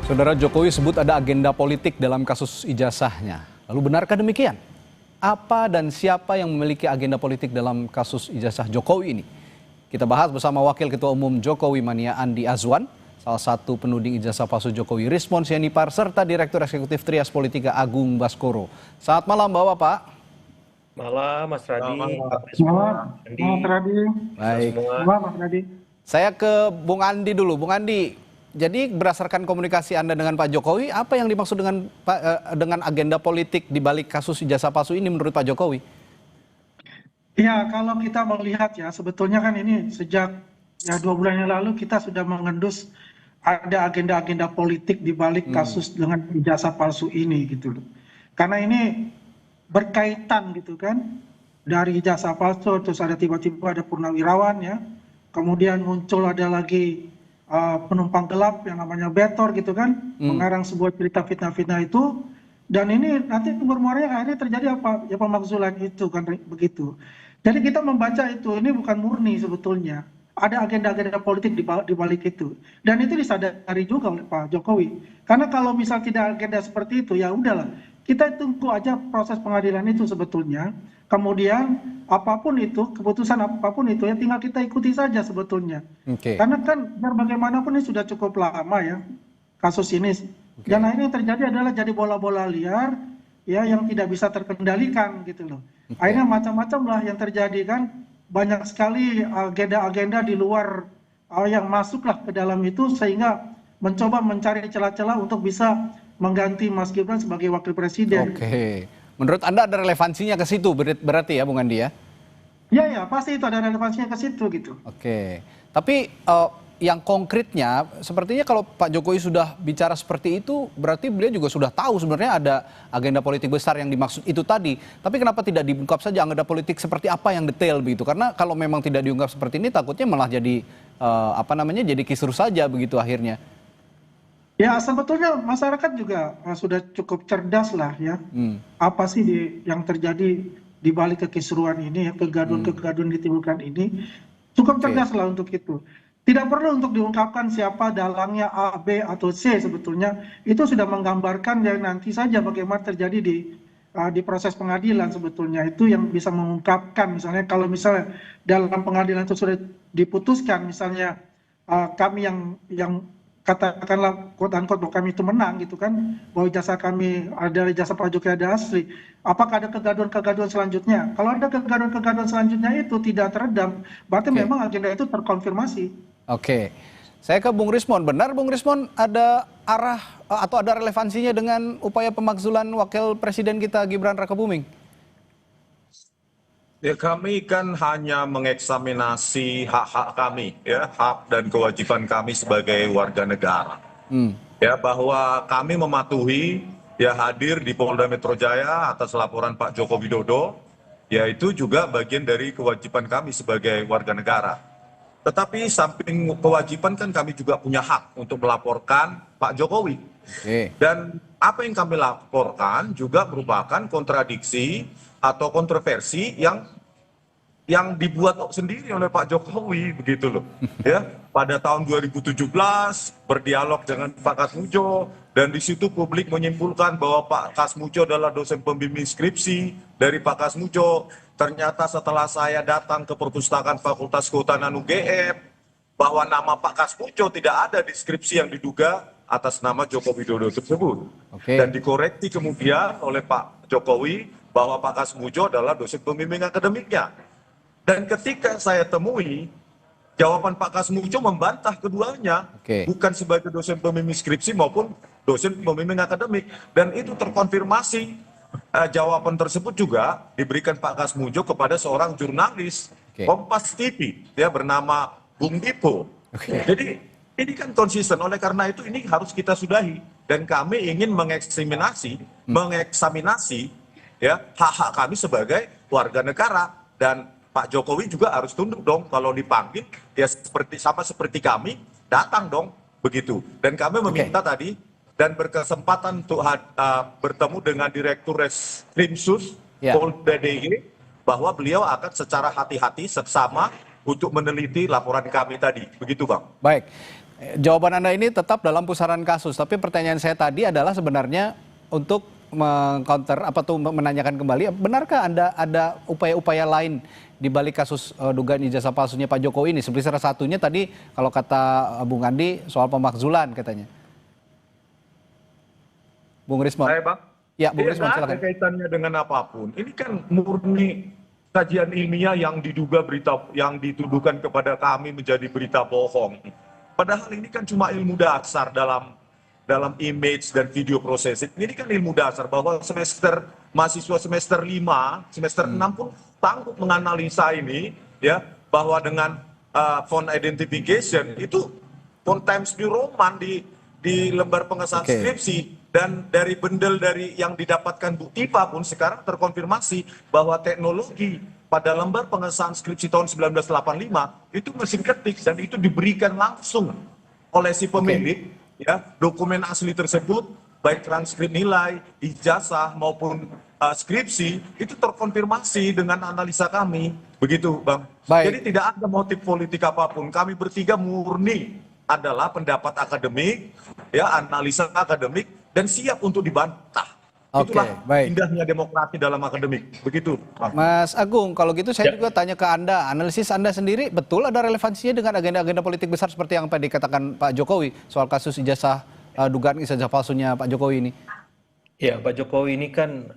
Saudara Jokowi sebut ada agenda politik dalam kasus ijazahnya. Lalu benarkah demikian? Apa dan siapa yang memiliki agenda politik dalam kasus ijazah Jokowi ini? Kita bahas bersama Wakil Ketua Umum Jokowi Mania Andi Azwan, salah satu penuding ijazah palsu Jokowi Rismon Sianipar, serta Direktur Eksekutif Trias Politika Agung Baskoro. Selamat malam Bapak-Bapak. Malam Mas Radi. Malam Mas Radi. Baik. Malam Mas Radi. Saya ke Bung Andi dulu. Bung Andi, jadi berdasarkan komunikasi Anda dengan Pak Jokowi, apa yang dimaksud dengan agenda politik di balik kasus ijazah palsu ini menurut Pak Jokowi? Ya, kalau kita melihat ya, sebetulnya kan ini sejak 2 bulan yang lalu kita sudah mengendus ada agenda-agenda politik di balik kasus dengan ijazah palsu ini gitu loh. Karena ini berkaitan gitu kan, dari ijazah palsu terus ada tiba-tiba ada purnawirawan ya, kemudian muncul ada lagi penumpang gelap yang namanya Betor gitu kan, mengarang sebuah cerita fitnah-fitnah itu, dan ini nanti bermuaranya akhirnya terjadi apa? Ya pemakzulan itu kan begitu. Jadi kita membaca itu, ini bukan murni sebetulnya. Ada agenda-agenda politik di balik itu. Dan itu disadari juga oleh Pak Jokowi. Karena kalau misal tidak agenda seperti itu, ya udahlah. Kita tunggu aja proses pengadilan itu sebetulnya. Kemudian apapun itu, keputusan apapun itu ya tinggal kita ikuti saja sebetulnya. Karena kan biar bagaimanapun ini sudah cukup lama ya kasus ini. Dan akhirnya yang terjadi adalah jadi bola-bola liar ya yang tidak bisa terkendalikan gitu loh. Akhirnya macam-macam lah yang terjadi kan. Banyak sekali agenda-agenda di luar yang masuklah ke dalam itu sehingga mencoba mencari celah-celah untuk bisa mengganti Mas Gibran sebagai wakil presiden. Oke. Menurut Anda ada relevansinya ke situ berarti ya Bung Andi ya? Ya, pasti itu ada relevansinya ke situ gitu. Oke. Tapi yang konkretnya sepertinya kalau Pak Jokowi sudah bicara seperti itu berarti beliau juga sudah tahu sebenarnya ada agenda politik besar yang dimaksud itu tadi. Tapi kenapa tidak diungkap saja agenda politik seperti apa yang detail begitu? Karena kalau memang tidak diungkap seperti ini takutnya malah jadi jadi kisruh saja begitu akhirnya. Ya sebetulnya masyarakat juga sudah cukup cerdas lah ya. Apa sih yang terjadi di balik kekisruhan ini ya, kegaduhan-kegaduhan ditimbulkan ini. Cukup cerdas lah untuk itu. Tidak perlu untuk diungkapkan siapa dalangnya A, B, atau C sebetulnya. Itu sudah menggambarkan yang nanti saja bagaimana terjadi di proses pengadilan sebetulnya. Itu yang bisa mengungkapkan misalnya kalau misalnya dalam pengadilan itu sudah diputuskan misalnya kami yang katakanlah quote-unquote bahwa kami itu menang gitu kan, bahwa ijazah kami ada ijazah Pak Jokowi ada asli, apakah ada kegaduhan-kegaduhan selanjutnya? Kalau ada kegaduhan-kegaduhan selanjutnya itu tidak teredam, berarti memang agenda itu terkonfirmasi. Oke, saya ke Bung Rismon. Benar Bung Rismon ada arah atau ada relevansinya dengan upaya pemakzulan wakil presiden kita Gibran Rakabuming? Ya, kami kan hanya mengeksaminasi hak-hak kami, ya, hak dan kewajiban kami sebagai warga negara. Ya, bahwa kami mematuhi, ya hadir di Polda Metro Jaya atas laporan Pak Joko Widodo, ya itu juga bagian dari kewajiban kami sebagai warga negara. Tetapi samping kewajiban kan kami juga punya hak untuk melaporkan Pak Jokowi. Dan apa yang kami laporkan juga merupakan kontradiksi atau kontroversi yang dibuat sendiri oleh Pak Jokowi begitu loh. Ya, pada tahun 2017 berdialog dengan Pak Kasmujo dan di situ publik menyimpulkan bahwa Pak Kasmujo adalah dosen pembimbing skripsi dari Pak Kasmujo. Ternyata setelah saya datang ke perpustakaan Fakultas Kehutanan UGM bahwa nama Pak Kasmujo tidak ada di skripsi yang diduga atas nama Joko Widodo tersebut. Dan dikoreksi kemudian oleh Pak Jokowi bahwa Pak Kasmujo adalah dosen pembimbing akademiknya. Dan ketika saya temui, jawaban Pak Kasmujo membantah keduanya, bukan sebagai dosen pembimbing skripsi maupun dosen pembimbing akademik. Dan itu terkonfirmasi, jawaban tersebut juga diberikan Pak Kasmujo kepada seorang jurnalis Kompas TV, ya bernama Bung Dipo. Jadi ini kan konsisten, oleh karena itu ini harus kita sudahi. Dan kami ingin mengeksaminasi ya hak-hak kami sebagai warga negara. Dan Pak Jokowi juga harus tunduk dong kalau dipanggil ya sama seperti kami datang dong begitu. Dan kami meminta tadi dan berkesempatan untuk bertemu dengan Direktur Reskrimsus Polda DIY bahwa beliau akan secara hati-hati seksama untuk meneliti laporan kami tadi. Begitu Bang. Baik. Jawaban Anda ini tetap dalam pusaran kasus, tapi pertanyaan saya tadi adalah sebenarnya untuk meng-counter apa tuh menanyakan kembali, benarkah ada upaya-upaya lain di balik kasus dugaan ijazah palsunya Pak Jokowi ini? Seperti salah satunya tadi kalau kata Bung Andi soal pemakzulan katanya. Bung Rismon. Saya Bang, Ya, Bung Rismon nggak ada silakan. kaitannya dengan apapun. Ini kan murni kajian ilmiah yang diduga yang dituduhkan kepada kami menjadi berita bohong. Padahal ini kan cuma ilmu dasar dalam image dan video processing. Ini kan ilmu dasar bahwa mahasiswa semester 5, semester 6 pun sanggup menganalisa ini, ya, bahwa dengan font identification itu font Times New Roman di lembar pengesahan Oke. skripsi, dan dari bundle dari yang didapatkan Bu Tifa pun sekarang terkonfirmasi bahwa teknologi pada lembar pengesahan skripsi tahun 1985 itu mesin ketik dan itu diberikan langsung oleh si pemilik, ya, dokumen asli tersebut baik transkrip nilai, ijazah maupun skripsi itu terkonfirmasi dengan analisa kami, begitu Bang. Baik. Jadi tidak ada motif politik apapun. Kami bertiga murni adalah pendapat akademik, ya, analisa akademik, dan siap untuk dibantah. Oke, Itulah baik. indahnya demokrasi dalam akademik. Begitu, Bang. Mas Agung, kalau gitu saya Ya. juga tanya ke Anda, analisis Anda sendiri betul ada relevansinya dengan agenda-agenda politik besar seperti yang tadi dikatakan Pak Jokowi soal kasus ijazah dugaan ijazah palsunya Pak Jokowi ini? Ya, Pak Jokowi ini kan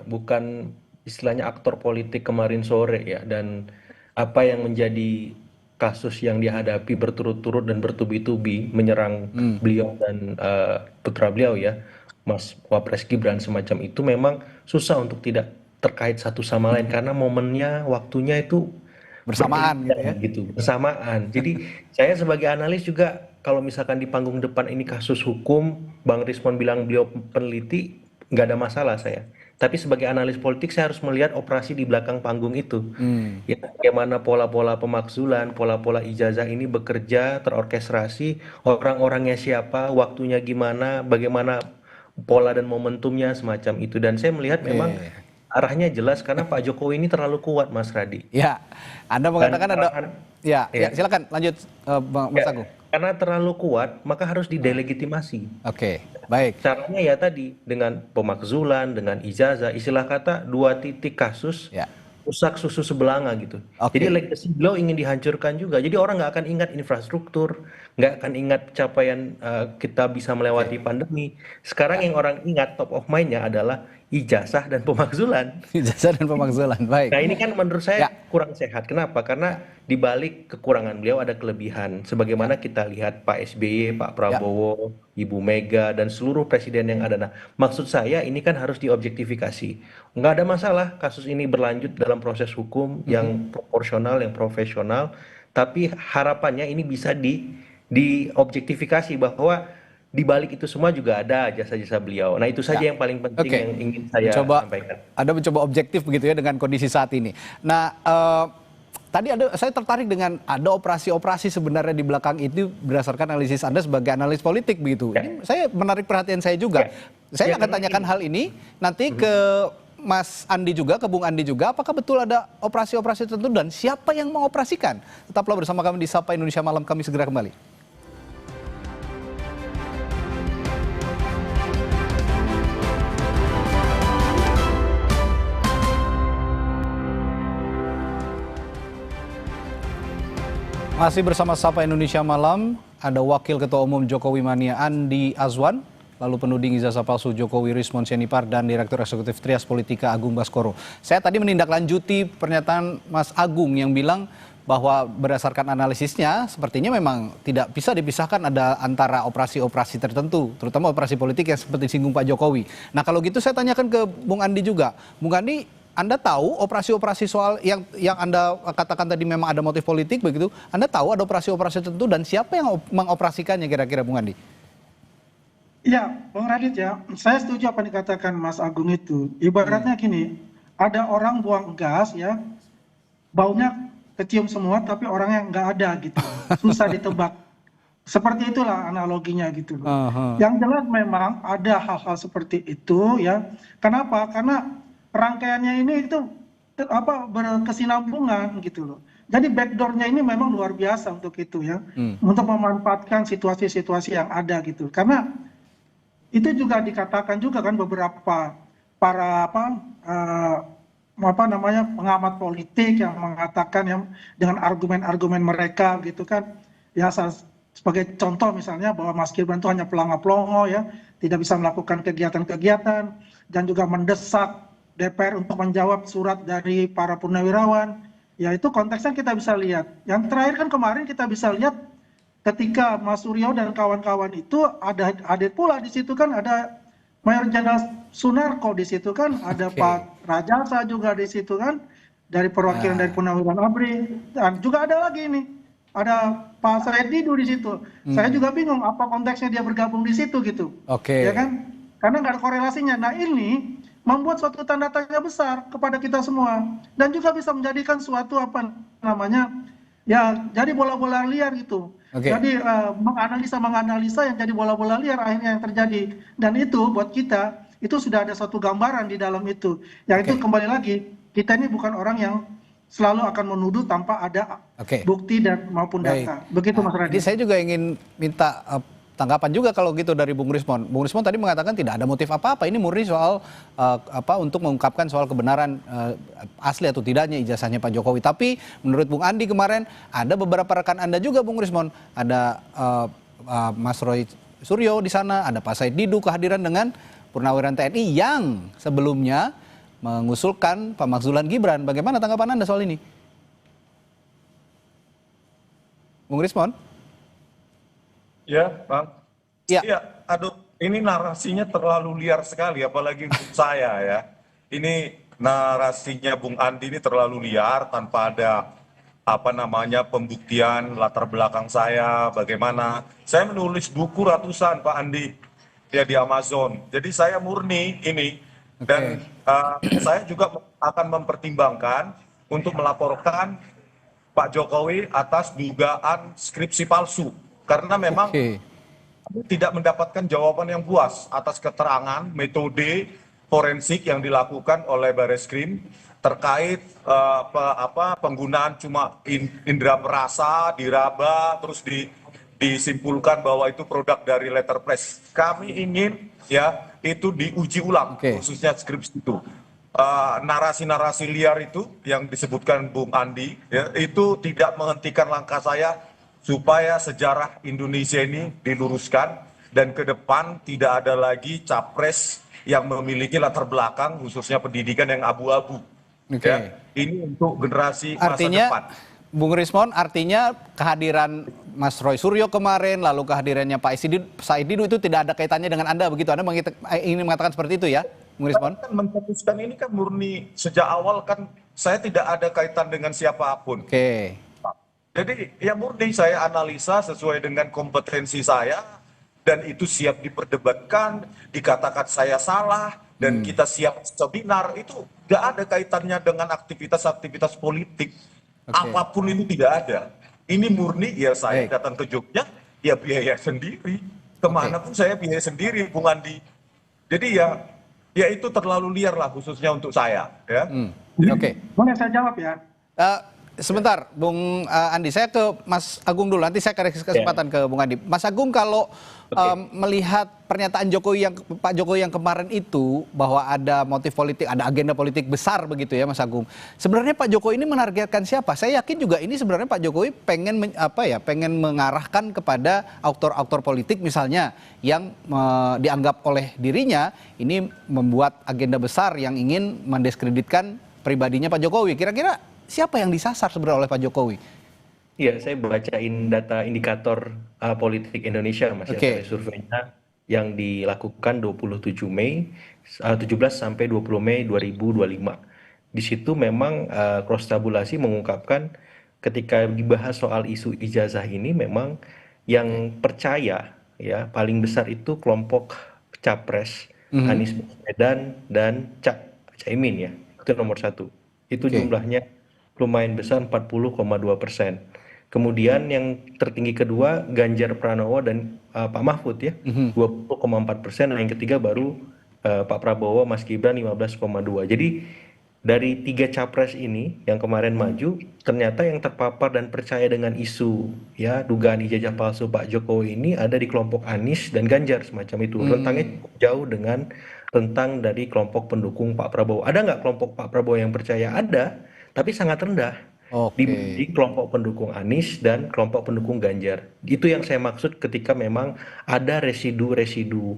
bukan istilahnya aktor politik kemarin sore ya, dan apa yang menjadi kasus yang dihadapi berturut-turut dan bertubi-tubi menyerang beliau dan putra beliau ya, Mas Wapres Gibran semacam itu memang susah untuk tidak terkait satu sama lain karena momennya, waktunya itu Bersamaan gitu ya? gitu, bersamaan. Jadi saya sebagai analis juga kalau misalkan di panggung depan ini kasus hukum, Bang Rismon bilang beliau peneliti, nggak ada masalah saya. Tapi sebagai analis politik saya harus melihat operasi di belakang panggung itu. Ya, bagaimana pola-pola pemakzulan, pola-pola ijazah ini bekerja, terorkestrasi, orang-orangnya siapa, waktunya gimana, bagaimana pola dan momentumnya semacam itu. Dan saya melihat memang arahnya jelas karena Pak Jokowi ini terlalu kuat, Mas Radi. Ya, Anda mengatakan ada. Ya, Ya. silakan lanjut, Mas Ya, Agung. karena terlalu kuat, maka harus didelegitimasi. Oke, baik. Caranya ya tadi, dengan pemakzulan, dengan ijazah, istilah kata 2 titik kasus, Ya. rusak susu sebelanga gitu. Oke. Jadi legacy beliau ingin dihancurkan juga. Jadi orang nggak akan ingat infrastruktur, nggak akan ingat capaian kita bisa melewati pandemi. Sekarang yang orang ingat top of mind-nya adalah ijazah dan pemakzulan. Ijazah dan pemakzulan, baik. Nah ini kan menurut Ya. saya kurang sehat. Kenapa? Karena di balik kekurangan beliau ada kelebihan. Sebagaimana kita lihat Pak SBY, Pak Prabowo, Ibu Mega, dan seluruh presiden yang ada. Nah, maksud saya ini kan harus diobjektifikasi. Nggak ada masalah kasus ini berlanjut dalam proses hukum yang proporsional, yang profesional. Tapi harapannya ini bisa diobjektifikasi bahwa di balik itu semua juga ada jasa-jasa beliau. Nah itu saja yang paling penting Oke. yang ingin saya sampaikan. Anda mencoba objektif begitu ya dengan kondisi saat ini. Nah, tadi saya tertarik dengan ada operasi-operasi sebenarnya di belakang itu berdasarkan analisis Anda sebagai analis politik begitu. Ini saya menarik perhatian saya juga. Saya akan tanyakan hal ini nanti ke Mas Andi juga, ke Bung Andi juga, apakah betul ada operasi-operasi tertentu dan siapa yang mengoperasikan? Tetaplah bersama kami di Sapa Indonesia Malam, kami segera kembali. Masih bersama Sapa Indonesia Malam, ada Wakil Ketua Umum Jokowi Mania Andi Azwan, lalu penuding ijazah palsu Jokowi Rismon Sianipar, dan Direktur Eksekutif Trias Politika Agung Baskoro. Saya tadi menindaklanjuti pernyataan Mas Agung yang bilang bahwa berdasarkan analisisnya sepertinya memang tidak bisa dipisahkan ada antara operasi-operasi tertentu, terutama operasi politik yang seperti disinggung Pak Jokowi. Nah kalau gitu saya tanyakan ke Bung Andi juga. Bung Andi, Anda tahu operasi-operasi soal yang Anda katakan tadi memang ada motif politik begitu, Anda tahu ada operasi-operasi tertentu dan siapa yang mengoperasikannya kira-kira Bung Andi? Ya, Bang Radit ya, saya setuju apa yang dikatakan Mas Agung itu. Ibaratnya gini, ada orang buang gas ya, baunya kecium semua tapi orangnya nggak ada gitu, susah ditebak. Seperti itulah analoginya gitu loh. Yang jelas memang ada hal-hal seperti itu ya. Kenapa? Karena rangkaiannya ini itu berkesinambungan gitu loh. Jadi backdoor-nya ini memang luar biasa untuk itu ya, untuk memanfaatkan situasi-situasi yang ada gitu. Karena itu juga dikatakan juga kan beberapa para apa namanya pengamat politik yang mengatakan yang dengan argumen-argumen mereka gitu kan, ya sebagai contoh misalnya bahwa Mas Gibran itu hanya pelongo-pelongo ya, tidak bisa melakukan kegiatan-kegiatan, dan juga mendesak DPR untuk menjawab surat dari para purnawirawan. Ya itu konteksnya kita bisa lihat. Yang terakhir kan kemarin kita bisa lihat ketika Mas Suryo dan kawan-kawan itu ada hadir pula di situ kan, ada Mayor Jenderal Sunarko di situ kan, ada Pak Rajasa juga di situ kan, dari perwakilan dari Purnawirawan ABRI, dan juga ada lagi ini, ada Pak Said Didu di situ. Saya juga bingung apa konteksnya dia bergabung di situ gitu, ya kan? Karena nggak ada korelasinya. Nah ini membuat suatu tanda tanya besar kepada kita semua, dan juga bisa menjadikan suatu apa namanya ya jadi bola-bola liar gitu. Jadi menganalisa yang jadi bola-bola liar akhirnya yang terjadi, dan itu buat kita itu sudah ada suatu gambaran di dalam itu. Yang itu kembali lagi, kita ini bukan orang yang selalu akan menuduh tanpa ada bukti dan maupun data. Begitu Mas Raditya. Jadi saya juga ingin minta tanggapan juga kalau gitu dari Bung Rismon. Bung Rismon tadi mengatakan tidak ada motif apa-apa. Ini murni soal untuk mengungkapkan soal kebenaran asli atau tidaknya ijazahnya Pak Jokowi. Tapi menurut Bung Andi kemarin ada beberapa rekan Anda juga Bung Rismon. Ada Mas Roy Suryo di sana, ada Pak Said Didu kehadiran dengan Purnawirawan TNI yang sebelumnya mengusulkan pemakzulan Gibran. Bagaimana tanggapan Anda soal ini? Bung Rismon? Ya, Bang. Ya. Iya, aduh, ini narasinya terlalu liar sekali, apalagi untuk saya ya. Ini narasinya Bung Andi ini terlalu liar tanpa ada pembuktian latar belakang saya, bagaimana. Saya menulis buku ratusan Pak Andi ya di Amazon. Jadi saya murni ini dan saya juga akan mempertimbangkan untuk melaporkan Pak Jokowi atas dugaan skripsi palsu. Karena memang tidak mendapatkan jawaban yang puas atas keterangan metode forensik yang dilakukan oleh Bareskrim terkait penggunaan cuma indera perasa, diraba, terus disimpulkan bahwa itu produk dari letterpress. Kami ingin ya itu diuji ulang, khususnya skripsi itu. Narasi-narasi liar itu yang disebutkan Bung Andi, ya, itu tidak menghentikan langkah saya supaya sejarah Indonesia ini diluruskan dan ke depan tidak ada lagi capres yang memiliki latar belakang khususnya pendidikan yang abu-abu. Ya, ini untuk generasi masa depan. Bung Rismon, artinya kehadiran Mas Roy Suryo kemarin, lalu kehadirannya Pak Said Didu itu tidak ada kaitannya dengan Anda begitu? Anda ingin mengatakan seperti itu ya, Bung Rismon? Kan mencetuskan ini kan murni sejak awal kan saya tidak ada kaitan dengan siapapun. Jadi ya murni saya analisa sesuai dengan kompetensi saya dan itu siap diperdebatkan, dikatakan saya salah dan kita siap seminar, itu nggak ada kaitannya dengan aktivitas-aktivitas politik. Apapun itu tidak ada. Ini murni ya saya datang ke Jogja ya biaya sendiri. Kemana pun saya biaya sendiri Bung Andi. Jadi ya itu terlalu liar lah khususnya untuk saya. Ya. Boleh saya jawab ya? Sebentar, Bung Andi, saya ke Mas Agung dulu. Nanti saya kasih kesempatan ke Bung Andi. Mas Agung, kalau melihat pernyataan Pak Jokowi yang kemarin itu bahwa ada motif politik, ada agenda politik besar begitu ya, Mas Agung. Sebenarnya Pak Jokowi ini menargetkan siapa? Saya yakin juga ini sebenarnya Pak Jokowi pengen mengarahkan kepada aktor-aktor politik misalnya yang dianggap oleh dirinya ini membuat agenda besar yang ingin mendiskreditkan pribadinya Pak Jokowi. Kira-kira siapa yang disasar sebenarnya oleh Pak Jokowi? Iya, saya bacain data indikator politik Indonesia, Mas, ya, surveinya yang dilakukan 17 sampai 20 Mei 2025. Di situ memang cross tabulasi mengungkapkan ketika dibahas soal isu ijazah ini memang yang percaya ya paling besar itu kelompok capres Anies Baswedan dan Caimin ya. Itu nomor 1. Itu jumlahnya lumayan besar 40,2%. Kemudian yang tertinggi kedua Ganjar Pranowo dan Pak Mahfud ya 20,4%. Yang ketiga baru Pak Prabowo, Mas Gibran 15,2%. Jadi dari 3 capres ini yang kemarin maju, ternyata yang terpapar dan percaya dengan isu ya dugaan ijazah palsu Pak Jokowi ini ada di kelompok Anies dan Ganjar semacam itu. Rentangnya cukup jauh dengan rentang dari kelompok pendukung Pak Prabowo. Ada nggak kelompok Pak Prabowo yang percaya? Ada, tapi sangat rendah Oke. dibanding kelompok pendukung Anies dan kelompok pendukung Ganjar. Itu yang saya maksud ketika memang ada residu-residu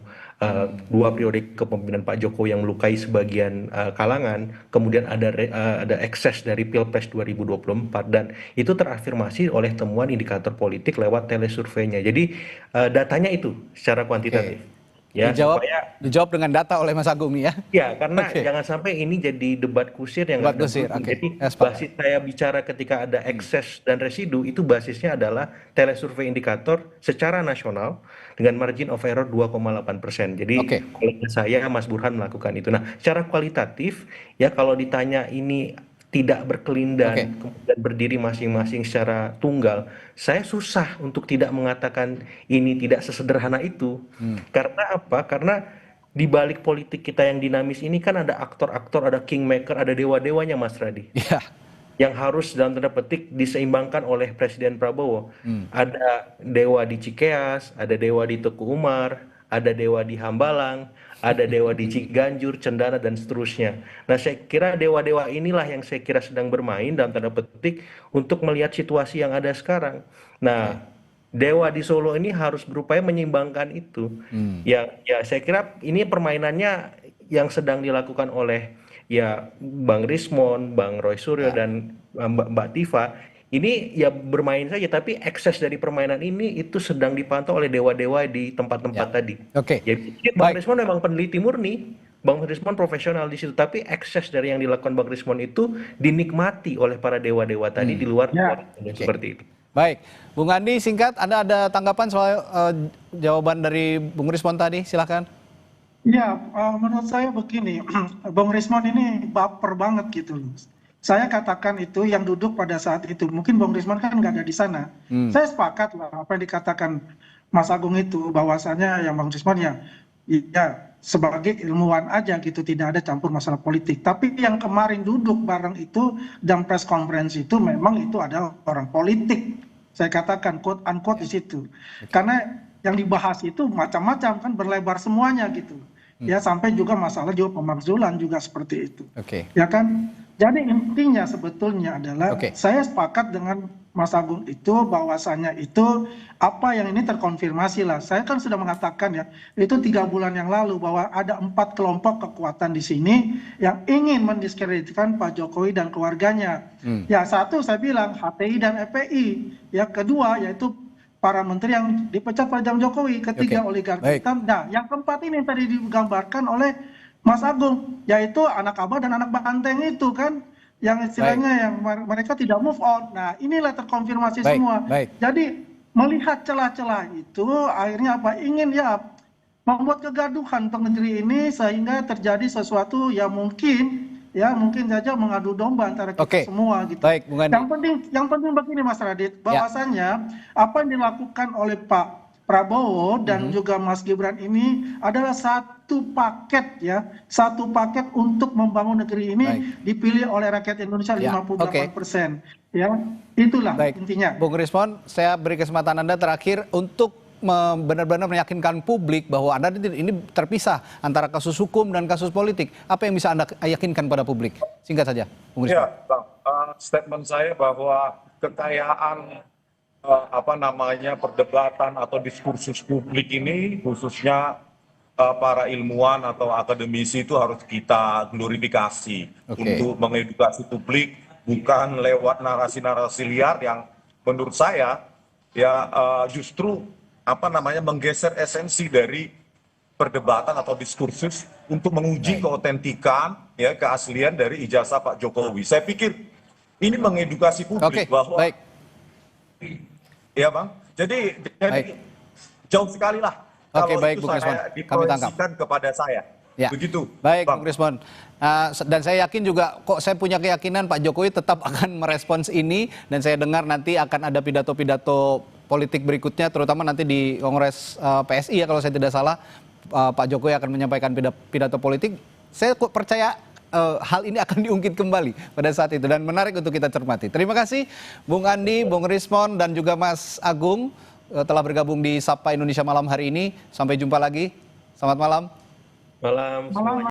dua periode kepemimpinan Pak Jokowi yang melukai sebagian kalangan, kemudian ada ekses dari Pilpres 2024 dan itu terafirmasi oleh temuan indikator politik lewat telesurveinya. Jadi datanya itu secara kuantitatif. Oke. Ya, supaya Dijawab dengan data oleh Mas Agung nih ya. ya, karena Oke. jangan sampai ini jadi debat kusir yang Debat nggak ada kusir, ujung. oke. Jadi Ya, sepakat. basis saya bicara ketika ada ekses dan residu itu basisnya adalah telesurvei indikator secara nasional dengan margin of error 2,8%. Jadi Oke. kolega saya Mas Burhan melakukan itu. Nah, secara kualitatif ya kalau ditanya ini tidak berkelindan, kemudian berdiri masing-masing secara tunggal, saya susah untuk tidak mengatakan ini tidak sesederhana itu. Karena apa? Karena di balik politik kita yang dinamis ini kan ada aktor-aktor, ada kingmaker, ada dewa-dewanya Mas Radi. Iya. Yang harus dalam tanda petik diseimbangkan oleh Presiden Prabowo. Ada dewa di Cikeas, ada dewa di Teguh Umar, ada dewa di Hambalang, ada dewa di Ciganjur, Cendana, dan seterusnya. Nah, saya kira dewa-dewa inilah yang saya kira sedang bermain dalam tanda petik untuk melihat situasi yang ada sekarang. Nah, dewa di Solo ini harus berupaya menyeimbangkan itu. Ya, saya kira ini permainannya yang sedang dilakukan oleh ya Bang Rismon, Bang Roy Suryo, dan Mbak Tifa. Ini ya bermain saja, tapi ekses dari permainan ini itu sedang dipantau oleh dewa-dewa di tempat-tempat tadi. Oke. Jadi Bang Rismon memang peneliti murni, Bang Rismon profesional di situ, tapi ekses dari yang dilakukan Bang Rismon itu dinikmati oleh para dewa-dewa tadi di luar seperti itu. Baik, Bung Andi singkat, Anda ada tanggapan soal jawaban dari Bung Rismon tadi? Silahkan. Ya, menurut saya begini, Bung Rismon ini baper banget gitu loh. Saya katakan itu yang duduk pada saat itu, mungkin Bung Rismon kan nggak ada di sana. Saya sepakat lah apa yang dikatakan Mas Agung itu, bahwasannya yang Bung Rismon ya sebagai ilmuwan aja gitu, tidak ada campur masalah politik. Tapi yang kemarin duduk bareng itu dan press conference itu memang itu adalah orang politik. Saya katakan quote unquote di situ. Karena yang dibahas itu macam-macam kan, berlebar semuanya gitu. Ya sampai juga masalah juga pemakzulan juga seperti itu. Ya kan? Jadi intinya sebetulnya adalah saya sepakat dengan Mas Agung itu bahwasannya itu apa yang ini terkonfirmasi lah. Saya kan sudah mengatakan ya itu 3 bulan yang lalu bahwa ada 4 kelompok kekuatan di sini yang ingin mendiskreditkan Pak Jokowi dan keluarganya. Ya satu saya bilang HTI dan FPI. Ya kedua yaitu para menteri yang dipecat pada zaman Jokowi. Ketiga oligarki hitam. Nah yang keempat ini yang tadi digambarkan oleh Mas Agung, yaitu anak abah dan anak banteng itu kan, yang istilahnya yang mereka tidak move on. Nah inilah terkonfirmasi semua. Jadi melihat celah-celah itu akhirnya apa, ingin ya membuat kegaduhan untuk negeri ini sehingga terjadi sesuatu yang mungkin saja mengadu domba antara kita semua gitu. Yang penting begini Mas Radit, bahwasannya apa yang dilakukan oleh Pak Prabowo dan juga Mas Gibran ini adalah satu paket untuk membangun negeri ini dipilih oleh rakyat Indonesia 58%. Ya, itulah intinya. Bung Rismon, saya beri kesempatan Anda terakhir untuk benar-benar meyakinkan publik bahwa Anda ini terpisah antara kasus hukum dan kasus politik. Apa yang bisa Anda yakinkan pada publik? Singkat saja, Bung Rismon. Ya, Bang. Statement saya bahwa kekayaan perdebatan atau diskursus publik ini khususnya para ilmuwan atau akademisi itu harus kita glorifikasi untuk mengedukasi publik, bukan lewat narasi-narasi liar yang menurut saya justru menggeser esensi dari perdebatan atau diskursus untuk menguji keotentikan keaslian dari ijazah Pak Jokowi. Saya pikir ini mengedukasi publik bahwa ya Bang, jadi jauh sekali lah kalau itu saya diproyeksikan kepada saya. Begitu. Baik, Bung Rismon. Dan saya yakin juga, saya punya keyakinan Pak Jokowi tetap akan merespons ini, dan saya dengar nanti akan ada pidato-pidato politik berikutnya, terutama nanti di Kongres PSI ya kalau saya tidak salah, Pak Jokowi akan menyampaikan pidato politik. Saya percaya hal ini akan diungkit kembali pada saat itu, dan menarik untuk kita cermati. Terima kasih Bung Andi, Bung Rismon, dan juga Mas Agung telah bergabung di Sapa Indonesia Malam hari ini. Sampai jumpa lagi. Selamat malam. Malam.